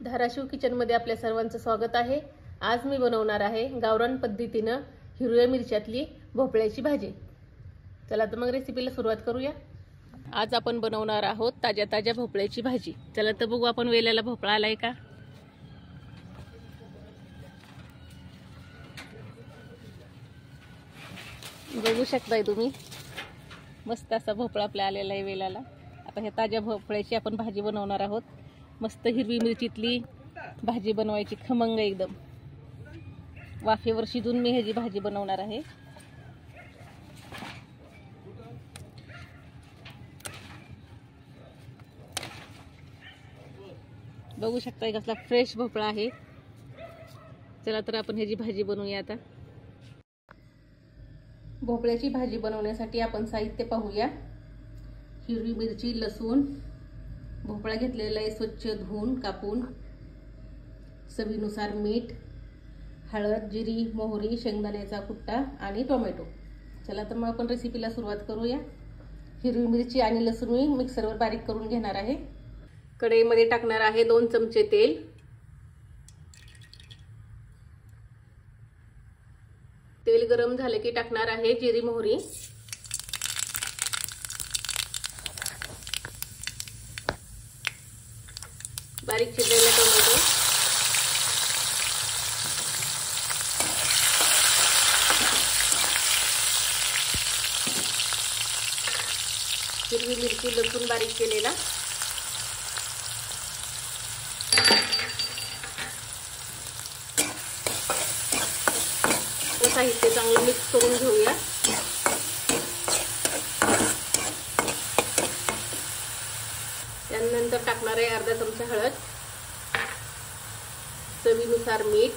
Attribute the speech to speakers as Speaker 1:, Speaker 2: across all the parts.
Speaker 1: धाराशिव किचनमध्ये आपल्या सर्वांचं स्वागत आहे। आज मी बनवणार आहे गावरान पद्धतीने हिरव्या मिरच्यातली भोपळ्याची भाजी। चला तर मग रेसिपीला सुरुवात करूया। आज आपण बनवणार आहोत ताज्या ताज्या भोपळ्याची भाजी। चला तर बघू आपण वेल्याला भोपळा आलाय का। बघू शकताय तुम्ही, मस्त असा भोपळा आपल्या आलेला आहे वेलाला। आता हे ताज्या भोपळ्याची आपण भाजी बनवणार आहोत। मस्त हिरवी मिरचीतली भाजी बनवायची, खमंग एकदम। वाफेवर शिजून मी ह्याची भाजी बनवणार आहे। बघू शकताय कसला फ्रेश भोपळा आहे। चला तर आपण ह्याची भाजी बनवूया। आता भोपळ्याची भाजी बनवण्यासाठी आपण साहित्य पाहूया। हिरवी मिरची, लसूण, भोपळा घेतलेला आहे स्वच्छ धुवून कापून, चवीनुसार मीठ, हळद, जिरी, मोहरी, शेंगदाण्याचा कुट्टा आणि टोमॅटो। चला तर मग आपण रेसिपीला सुरुवात करूया। हिरवी मिरची आणि लसूण मी मिक्सरवर बारीक करून घेणार आहे। कढईमध्ये टाकणार आहे 2 चमचे तेल। तेल गरम झाले की टाकणार आहे जिरी, मोहरी, बारीक चिरलेला टोमॅटो, हिरवी मिरची, लसूण बारीक केलेला, साहित्य चांगलं मिक्स करून घेऊया। त्यानंतर टाकणार आहे अर्धा चमचा हळद, चवीनुसार मीठ,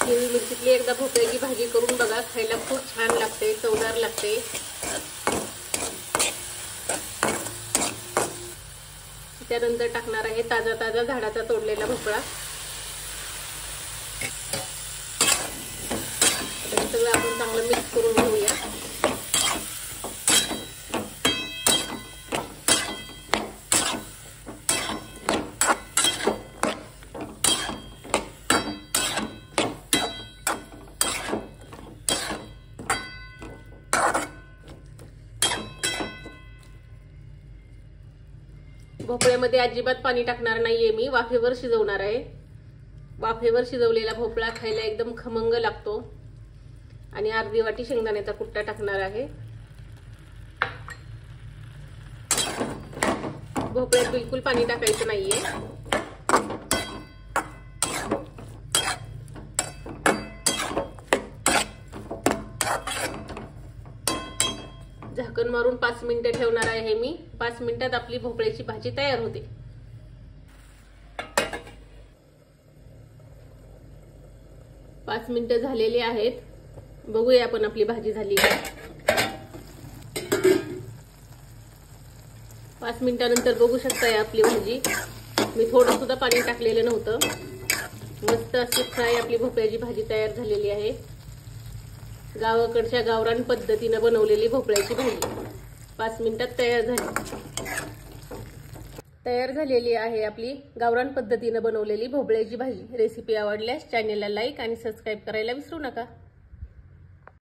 Speaker 1: हिरवी मिरचीतली एकदा भोपळ्याची भाजी करून बघा, खायला खूप छान लागते, चवदार लागते। त्यानंतर टाकणार आहे ताजा ताजा झाडाचा तोडलेला भोपळा। सगळं आपण चांगलं मिक्स करून घेऊया। भोपळ्यामध्ये अजिबात पाणी टाकणार नाहीये मी, वाफेवर शिजवणार आहे। वाफेवर शिजवलेला भोपळा खायला एकदम खमंग लागतो। आणि अर्धी वाटी शेंगदाण्याचा कुट्टा टाकणार आहे। भोपळ्यात बिलकुल पाणी टाकायचं नाहीये। झाकण मारून 5 मिनिटे ठेवणार आहे मी। 5 मिनिटात आपली भोपळ्याची भाजी तयार होते। 5 मिनिटं झालेली आहेत। बघूया आपण आपली भाजी झाली का। 5 मिनिटानंतर बघू शकताय आपली भाजी, मी थोडं सुद्धा पाणी टाकलेलं नव्हतं। मस्त अशी फ्राय आपली भोपळ्याची भाजी तयार झालेली आहे। गावाकडच्या गावरान पद्धतीने बनवलेली भोपळ्याची भाजी 5 मिनिटात तयार झालेली आहे आपली गावरान पद्धतीने बनवलेली भोपळ्याची भाजी। रेसिपी आवडल्यास चॅनलला लाईक आणि सबस्क्राईब करायला विसरू नका।